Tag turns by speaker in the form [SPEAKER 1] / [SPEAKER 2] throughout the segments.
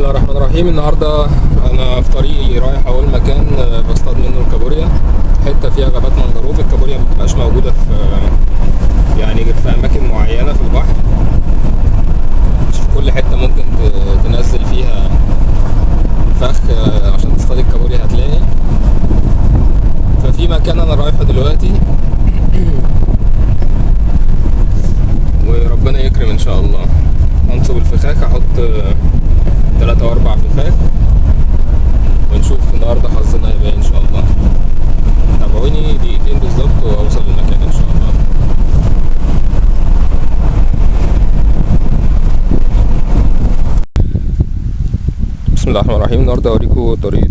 [SPEAKER 1] الله الرحمن الرحيم. النهارده انا في طريقي رايح اول مكان بصطاد منه الكابوريا، حته فيها غابات منجروف. الكابوريا مبتبقاش موجوده يعني غير في اماكن معينه في البحر، مش في كل حته ممكن تنزل فيها فخ عشان تصطاد الكابوريا هتلاقي. ففي مكان انا رايحه دلوقتي وربنا يكرم ان شاء الله. هنصب الفخاخ، هحط 3 و4 فخاخ ونشوف النهارده حظنا هيبقى ان شاء الله. تابعوني دقيقتين بالظبط واوصل للمكان ان شاء الله. بسم الله الرحمن الرحيم. النهارده اوريكم طريقه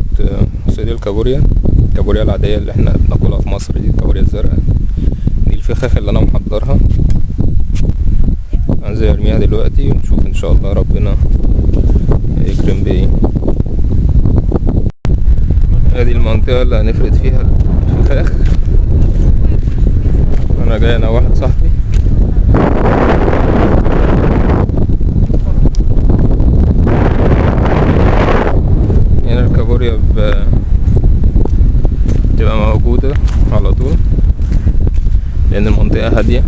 [SPEAKER 1] صيد الكابوريا العاديه اللي احنا بناكلها في مصر، دي الكابوريا الزرقاء. دي الفخاخ اللي انا محضرها، هنزل ارميها دلوقتي ونشوف ان شاء الله ربنا يكرم بايه. ادي المنطقة اللي هنفرد فيها الفخاخ. انا جاي انا واحد صاحبي، هنا الكابوريا بتبقى موجودة على طول لان المنطقة هادية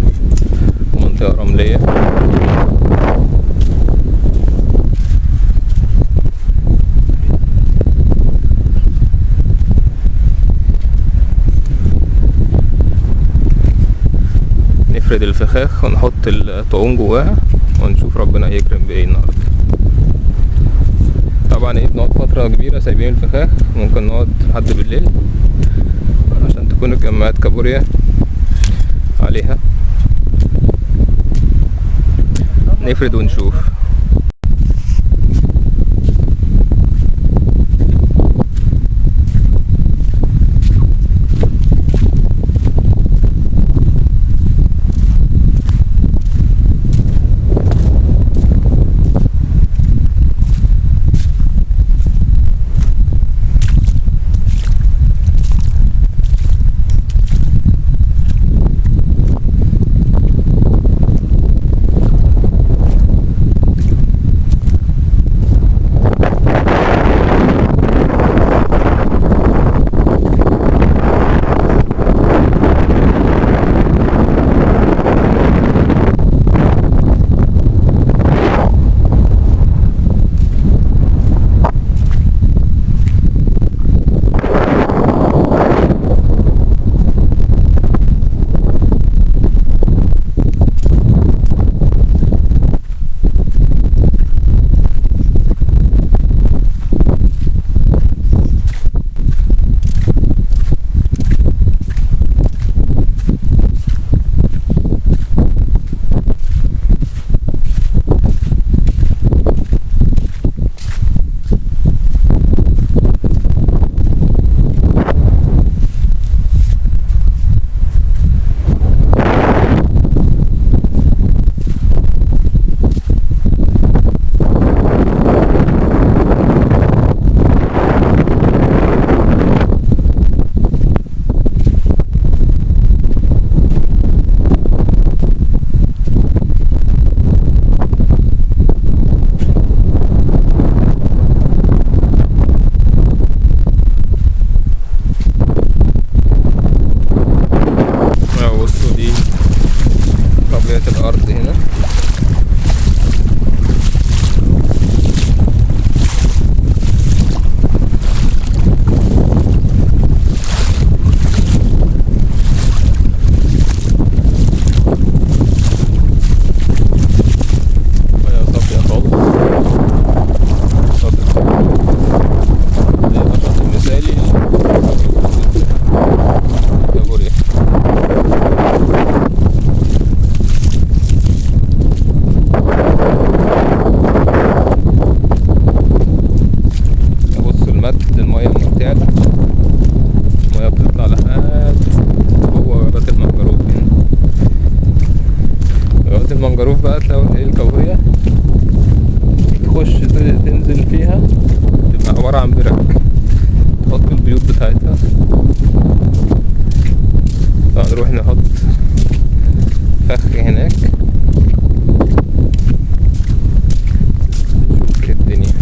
[SPEAKER 1] ومنطقة رملية. نفرد الفخاخ ونحط الطعوم جواها ونشوف ربنا يكرم بايه النهارده. طبعا بنقعد فترة كبيرة سايبين الفخاخ، ممكن نقعد لحد بالليل عشان تكون الجمعات كابوريا عليها. نفرد ونشوف. الارض هنا المنجروف بقى تلاقوا الكابوريا تخش تنزل فيها، تبقى عبارة عن برك تحط البيوت بتاعتها. فهنروح نحط فخ هناك نشوف الدنيا.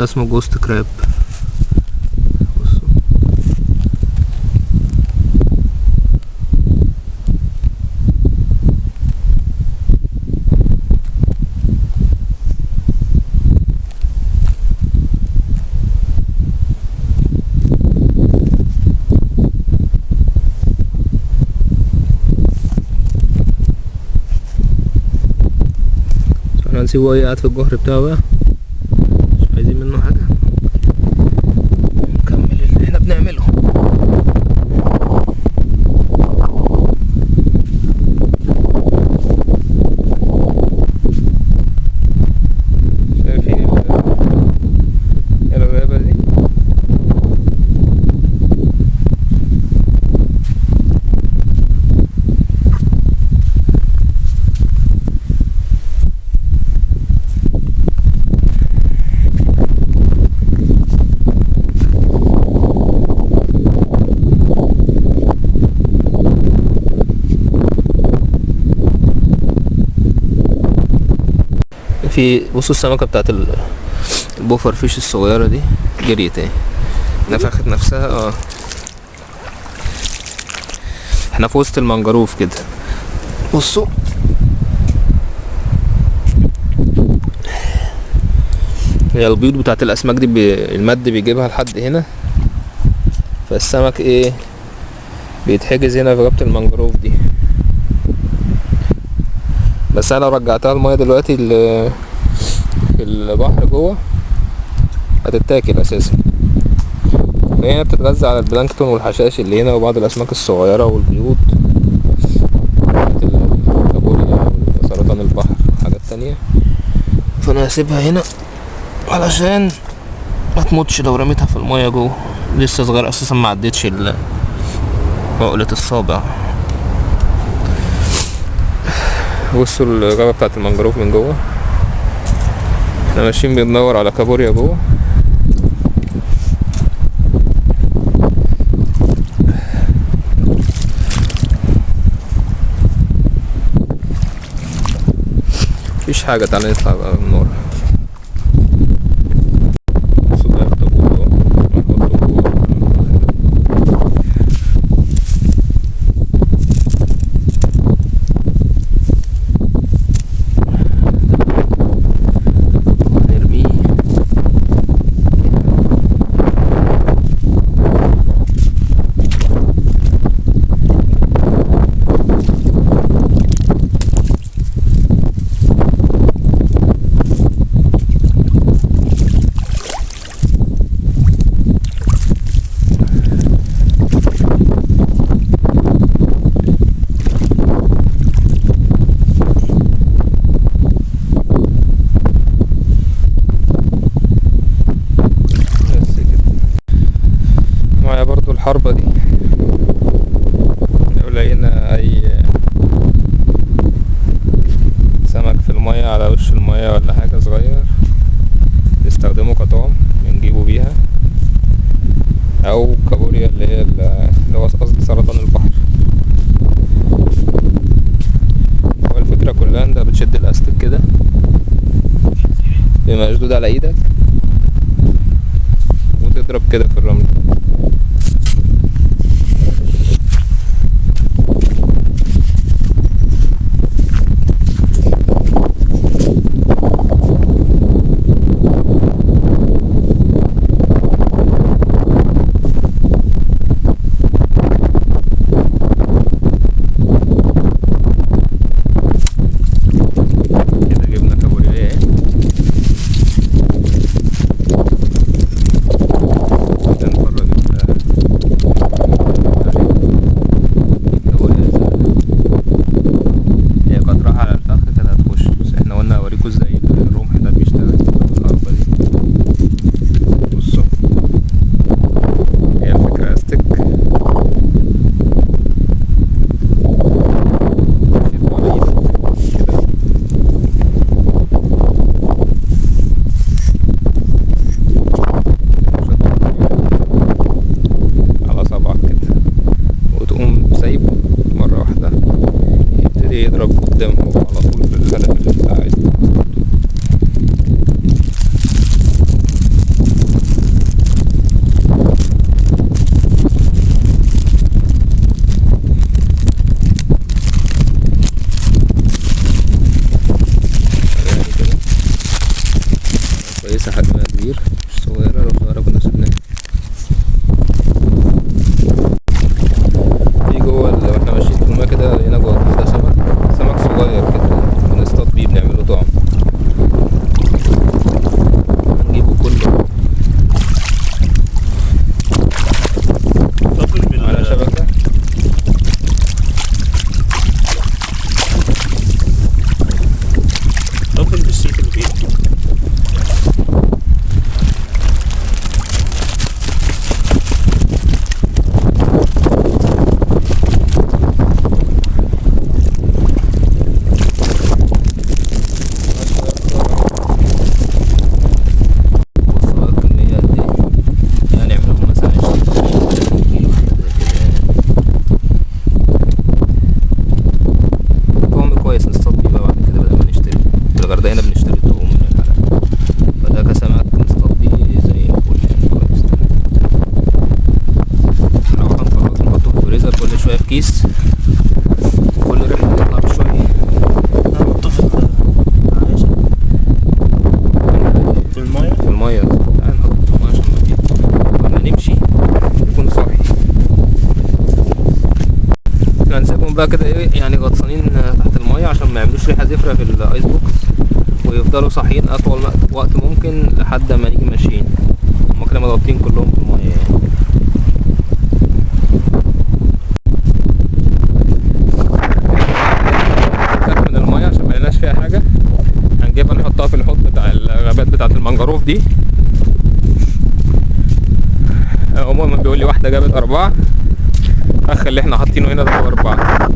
[SPEAKER 1] ده اسمه جوست كراب. هنسيبه ايه قاعد في الجهر بتاعه بقى، مش عايزين منه حاجة، نكمل اللي احنا بنعمله. شايفين الغابة دي؟ في بصوا السمكة بتاعت البوفر فيش الصغيرة دي جريت اهي، نفخت نفسها. احنا في وسط المنجروف كده، بصوا هي البيوت بتاعت الاسماك دي المد بيجيبها لحد هنا، فالسمك ايه بيتحجز هنا في غابة المنجروف دي. بس انا لو رجعتها المية دلوقتي في البحر جوه هتتاكل اساسا. هي بتتغذى على البلانكتون والحشائش اللي هنا وبعض الاسماك الصغيرة والبيوت، الكابوريا وسرطان البحر وحاجات تانية. فانا هسيبها هنا علشان ما تموتش لو رميتها في المية جوه، لسه صغير اساسا ما عدتش عقلة الصابع. بصوا الغابة بتاعت المنجروف من جوه، احنا ماشيين بندور على كابوريا جوه. مفيش حاجة، تعالى نطلع بقى من النور. بصوا ده اخطبوط اهو، نحطه جوه. الحربة دي لو لقينا اي سمك في المية على وش المية ولا حاجة صغير نستخدمه كطعم بنجيبه بيها، او كابوريا اللي هو قصدي سرطان البحر. هو الفكرة كلها انت بتشد الاستك كده بما مشدود على ايدك وتضرب كده في الرمل. كبير مش صغيرة، لو صغيرة كنا سيبناها. في جوه واحنا ماشيين في الماء كده لقينا جوه ده سمك صغير كده بنصطاد بيه، بنعمله طعم، نجيبه كله على شبكة.
[SPEAKER 2] قفل بالسلك اللي بإيدك.
[SPEAKER 1] كيس كل ريحة نطلع بشوية
[SPEAKER 2] نحطه في المية
[SPEAKER 1] تعال نحطه في المية عشان ما يطلع، لما نمشي يكون صاحي. احنا هنسيبهم بقى كده ايه يعني غطسانين تحت المية عشان ما يعملوش ريحة زفرة في الايس بوكس، ويفضلوا صاحيين اطول وقت ممكن لحد ما نيجي ماشيين. هما كده مضغوطين كلهم في المية يعني. فيها حاجة هنجيبها نحطها في الحوض بتاع الغابات بتاعة المنجروف دي. عموما بيقول لي واحدة جابت 4، اخ اللي احنا حاطينه هنا ده هو 4.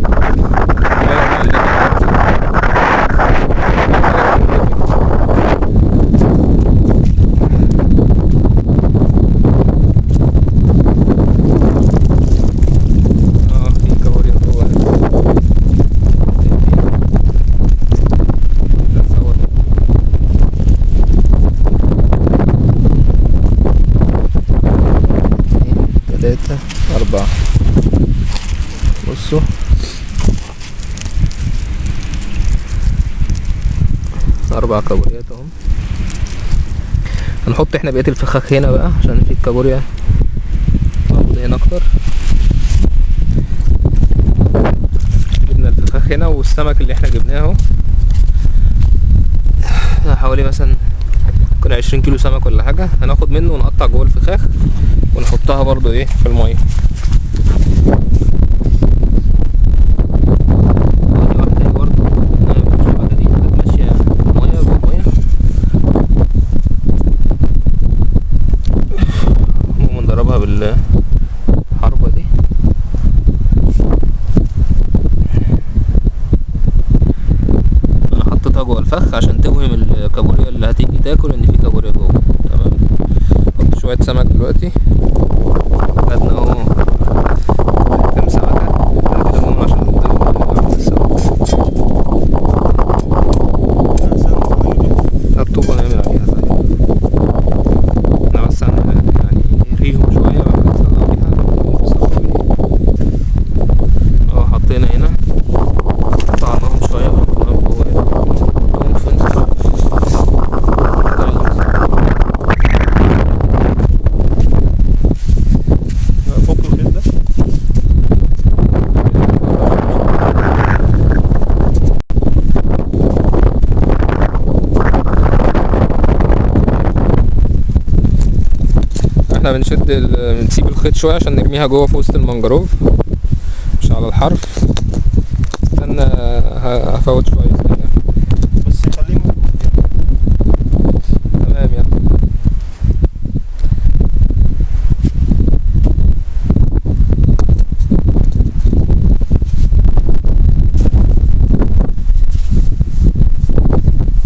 [SPEAKER 1] بصوا اربع كابوريات اهو. هنحط احنا بقية الفخاخ هنا بقى عشان في الكابوريا موجودة هنا اكتر. جبنا الفخاخ هنا، والسمك اللي احنا جبناه حوالي مثلا كنا 20 كيلو سمك ولا حاجة، هناخد منه ونقطع جوه الفخاخ ونحطها برضو ايه في المية. بالحربة دي انا حطيتها جوه الفخ عشان توهم الكابوريا اللي هتيجي تاكل ان في كابوريا جوه. تمام، حط شوية سمك دلوقتي. خدنا اهو كام سمكة كده مهم عشان نعمل السمك. الطوبة نعمل عليها طيب، احنا بس يعني نريهم شوية حطينا هنا، قطعناهم شوية وحطيناهم جوه هنا فين
[SPEAKER 2] فوق الخيط ده.
[SPEAKER 1] احنا بنسيب الخيط شوية عشان نرميها جوه في وسط المنجروف مش على الحرف. استنى هفوت شوية
[SPEAKER 2] بس خليهم.
[SPEAKER 1] تمام يلا.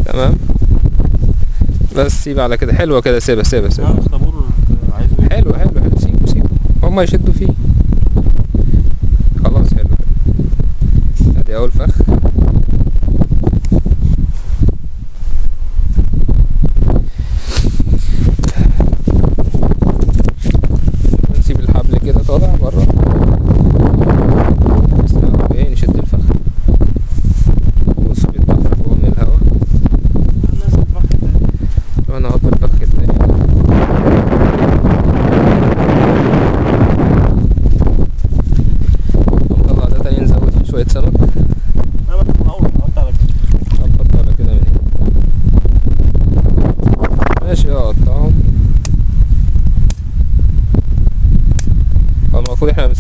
[SPEAKER 1] تمام بس سيب على كده. حلوة كده، سيبها حلو سيبه هما يشدوا فيه خلاص. حلو كده، ادي اول فخ. نسيب الحبل كده طالع بره، نشد الفخ. بص بيتدحرج جوه من الهوا. وانا هحط الفخ التاني.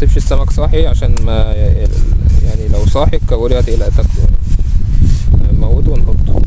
[SPEAKER 1] تسيبش السمك صاحي عشان ما يعني لو صاحي الكابوريا هتقلق تاكله، نموته ونحطه.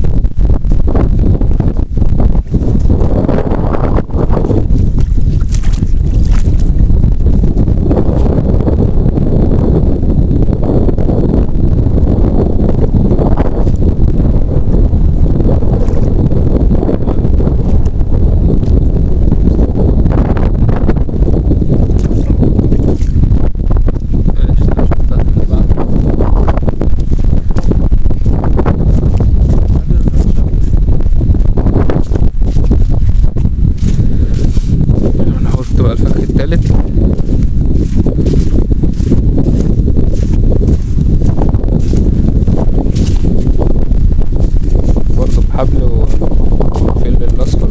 [SPEAKER 1] حبل وفيل الاصفر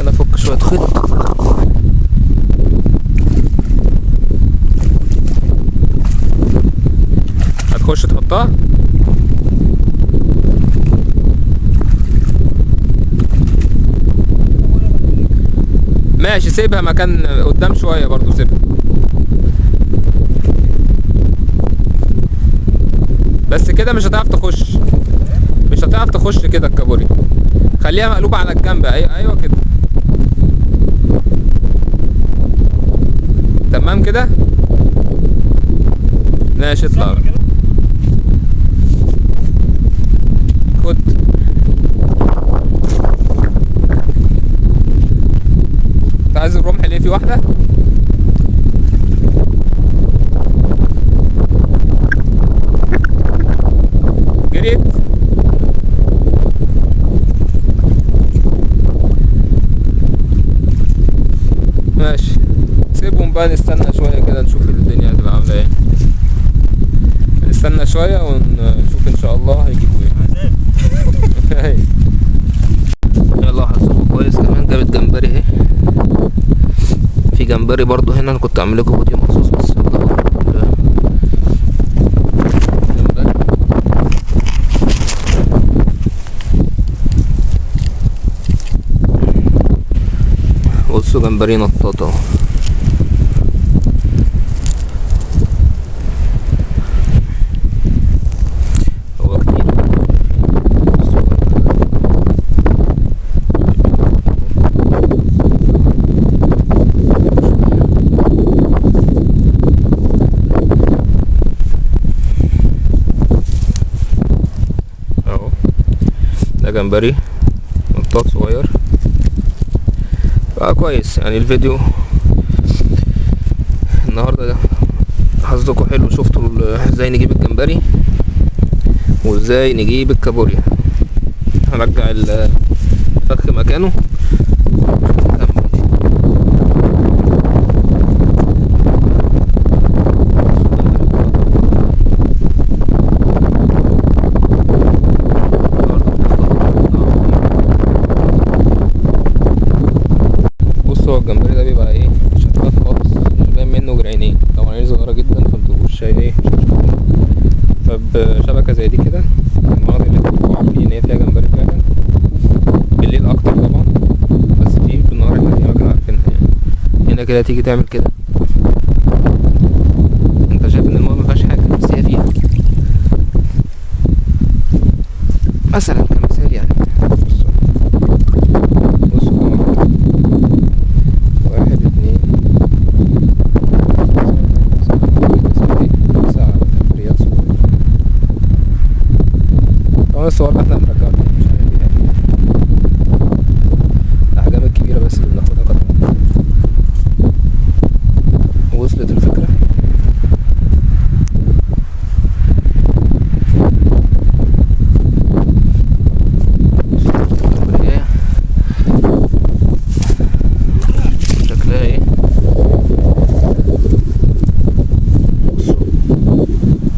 [SPEAKER 1] انا افك شويه خيط. هتخش تحطها ماشي، سيبها مكان قدام شويه برضو، سيبها بس كده مش هتعرف تخش، مش هتعرف تخش كده الكابوريا. خليها مقلوبه على الجنب. ايوه كده تمام كده ماشي. اطلع خد. انت عايز الرمح ليه؟ في واحده جريت. ماشي سيبهم بقى، نستنى شويه كده نشوف الدنيا هتبقى عامله ايه. نستنى شويه ونشوف ان شاء الله هيجيبوا ايه. يلا حظكم كويس، كمان جابت جمبري اهي. في جمبري برضو هنا، انا كنت عامل لكم فيديو مخصوص بس يلا جمبري. بصوا جمبري نطاط اهو. جمبري نطاط صغير كويس. يعني الفيديو النهارده حظكم حلو، شفتوا ازاي نجيب الجمبري وازاي نجيب الكابوريا. هرجع الفخ مكانه. الجمبري ده بيبقى ايه شفاف خالص، مش باين منه غير عينيه. طبعا عينيه صغيره جدا فمتبقوش ايه فبشبكه زي دي كده. المناطق اللي بتبقوا عارفين ان هي فيها جمبري فعلا، بالليل اكتر طبعا، بس في بالنهار احنا في اماكن عارفينها. يعني هنا كده تيجي تعمل كده، انت شايف ان الماء مفيهاش حاجه بس هي فيها مثلا كمثال يعني. الصور احنا بنرجعها مش عارف يعني الاحجام الكبيره بس اللي بناخدها قطعه. وصلت الفكره. شكلها ايه؟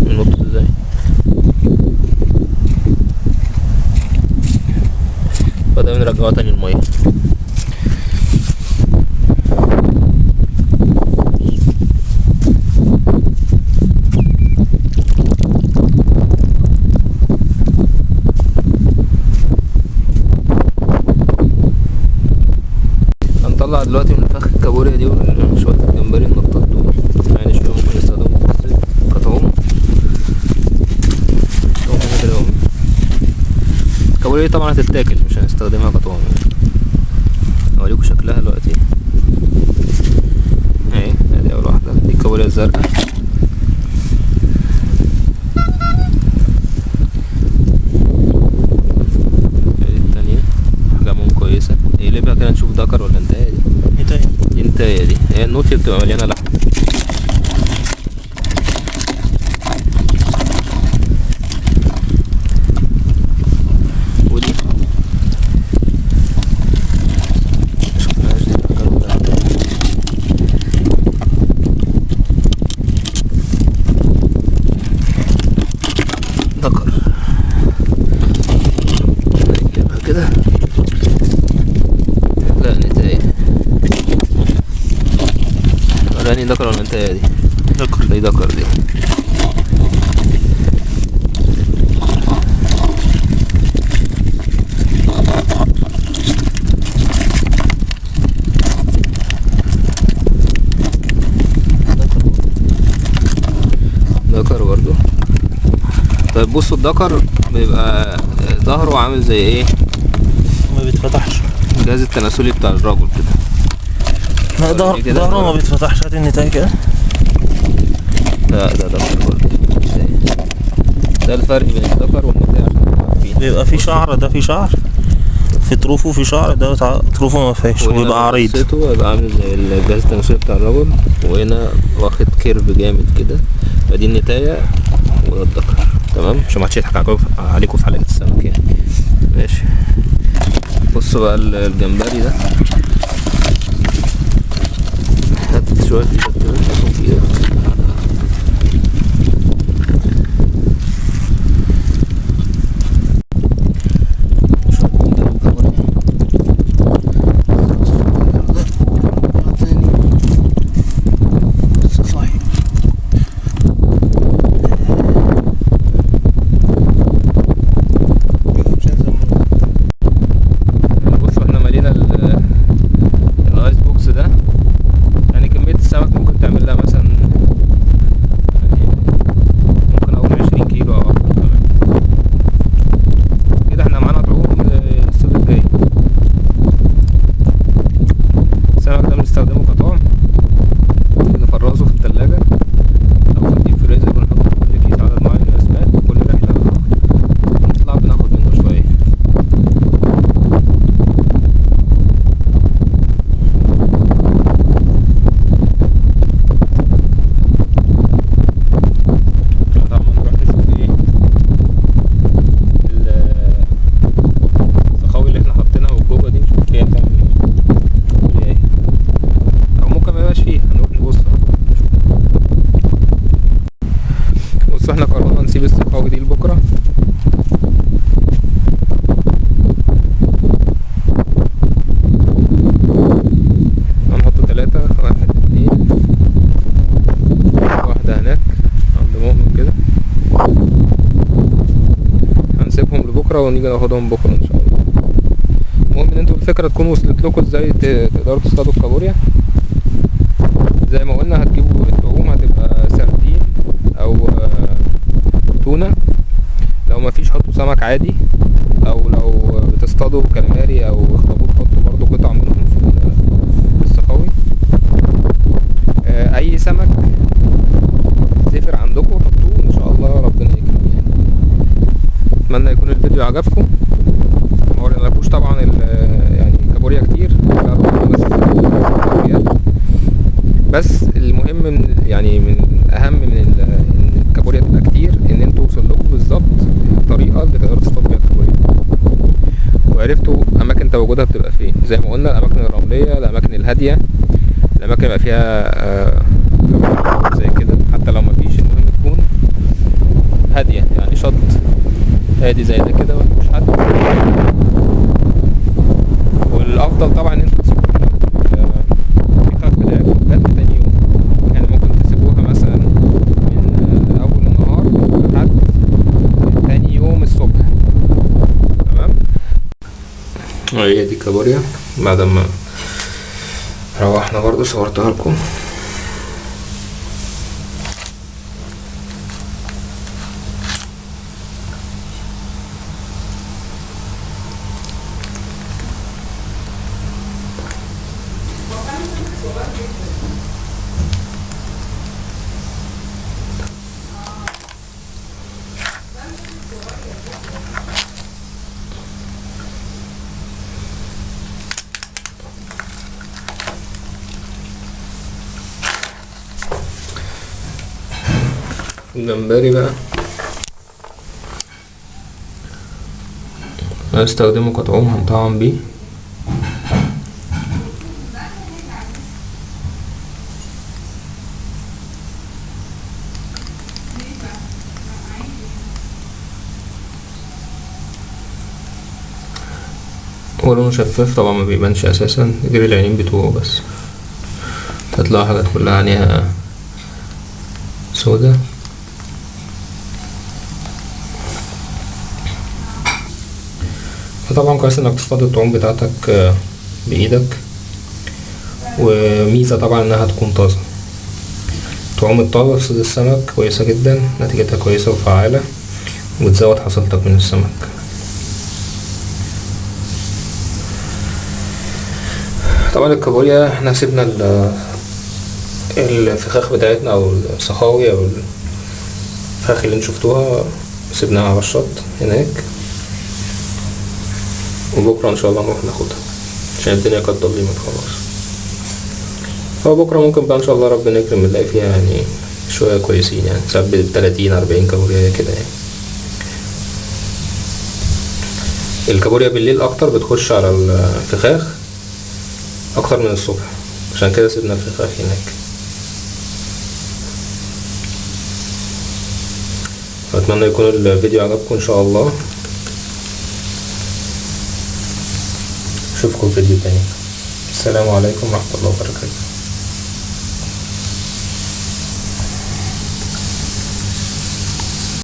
[SPEAKER 1] ننط ازاي؟ الكابوريا طبعا هتتاكل، مش هنستخدمها كطعم. اوريكم شكلها دلوقتي اهي. ادي اول واحده، دي الكابوريا الزرقاء. التانية حجمهم كويسه. نقلبها كده نشوف ذكر ولا انثى. دي انثى. دي هي النوتية بتبقى مليانه لحم. كده لا نتاية. وراني ذكر ولا انتاية؟ دي ذكر. دي ذكر. دي ذكر برضو. طيب بصوا الذكر بيبقى ظهره عامل زي ايه؟
[SPEAKER 2] ما بيتفتحش.
[SPEAKER 1] الجهاز التناسلي بتاع الرجل كده.
[SPEAKER 2] لا ظهره ما بيتفتحش. هات النتاية كده.
[SPEAKER 1] لا ده ذكر برضه. ده الفرق بين الذكر والنتاية عشان عارفين.
[SPEAKER 2] بيبقى في شعر، ده في شعر في طروفه، في شعر، ده طروفه ما فيهاش وبيبقى عريض.
[SPEAKER 1] قصته يبقى عامل زي الجهاز التناسلي بتاع الرجل، وهنا واخد كيرف جامد كده. فدي النتاية وده الذكر. تمام عشان ما حدش يضحك عليكم في حلقة السمك يعني. ماشي. بصوا بقى الجمبري ده. هات شوية في ايدك كده، حطهم في ايدك. هنسيب السمكه دي لبكره. هنحط 3 1 2 واحدة هناك عند مؤمن كده. هنسيبهم لبكره ونيجي ناخدهم بكره ان شاء الله. المهم ان انتوا الفكره تكون وصلت لكم ازاي تقدروا تصطادوا الكابوريا. زي ما قلنا هتجيبوا الطعوم، هتبقى سردين او تونة. لو مفيش حطوا سمك عادي، او لو بتصطادوا كاليماري او اخطبوط حطوا برضو قطع منهم في الصخاوي. اي سمك زفر عندكم حطوه ان شاء الله ربنا يكرم يعني. اتمنى يكون الفيديو عجبكم. ما وريناكوش طبعا يعني كابوريا كتير، بس المهم من يعني من اهم من ان الكابوريا تبقى كتير، ان انتوا وصل لكم بالظبط الطريقه اللي تقدروا تصطادوا بيها الكابوريا، وعرفتوا اماكن تواجدها بتبقى فين. زي ما قلنا الاماكن الرمليه، الاماكن الهاديه، الاماكن يبقى فيها زي كده. حتى لو مفيش المهم تكون هاديه، يعني شط هادي زي ده كده مفيهوش حد. والافضل طبعا ان انتوا تسيبوا الفخ بتاعكم جد تاني يوم. يعني ممكن تسيبوها مثلا من اول النهار لحد تاني يوم الصبح. تمام. هي دي كابوريا بعد ما روحنا برضو صورتها لكم. الجمبري بقى هنستخدمه كطعوم، هنطعم بيه. ولونه شفاف طبعا، ما بيبانش اساسا غير العينين بتوعه بس، هتلاقوا حاجات كلها عينيها سودا. فطبعا كويس انك تصطاد الطعوم بتاعتك بايدك، وميزة طبعا انها تكون طازة. طعوم الطازة في صيد السمك كويسة جدا، نتيجتها كويسة وفعالة، وتزود حصيلتك من السمك. طبعا الكابوريا احنا سيبنا الفخاخ بتاعتنا او الصخاوي او الفخاخ اللي انتوا شفتوها سيبناها على الشط هناك، وبكرة ان شاء الله نروح ناخدها عشان الدنيا كانت ضلمت خلاص. هو بكرة ممكن بقى ان شاء الله ربنا يكرم نلاقي فيها يعني شوية كويسين، يعني ساعات 30-40 كابوريا كده يعني. الكابوريا بالليل اكتر بتخش على الفخاخ اكتر من الصبح، عشان كده سيبنا الفخاخ هناك. اتمنى يكون الفيديو عجبكم ان شاء الله. اشوفكم في فيديو تاني. السلام عليكم ورحمة الله وبركاته.